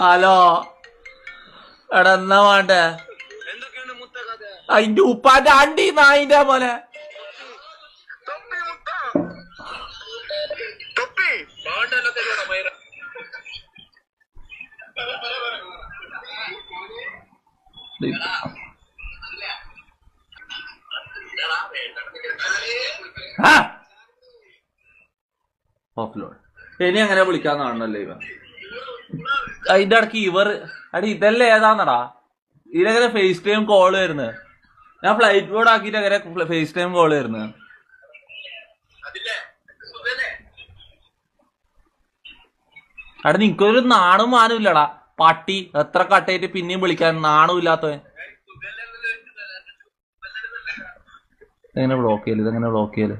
Hello എടാ എന്നാ വേണ്ടേ? അതിന്റെ ഉപ്പാന്റെ അണ്ടി നായിന്റെ പോലെ. ഓഫ്ലോഡ് ഇനി അങ്ങനെ വിളിക്കാൻ കാണണല്ലേ ഇവ. അതിന്റെ ഇടയ്ക്ക് അടി ഇതല്ലേ ഏതാന്നടാ ഇതിലെങ്ങനെ ഫേസ് ടൈം കോള് വരുന്നത്? ഞാൻ ഫ്ലൈറ്റ് മോഡ് ആക്കിട്ട് എങ്ങനെ ഫേസ് ടൈം കോള് വരുന്നത്? അവിടെ നിനക്കൊരു നാണും മാനും ഇല്ലടാ പട്ടി. എത്ര കട്ടായിട്ട് പിന്നെയും വിളിക്കാൻ നാണും ഇല്ലാത്തവൻ. എങ്ങനെ ബ്ലോക്ക് ചെയ്യല്? ഇതെങ്ങനെ ബ്ലോക്ക് ചെയ്യല്?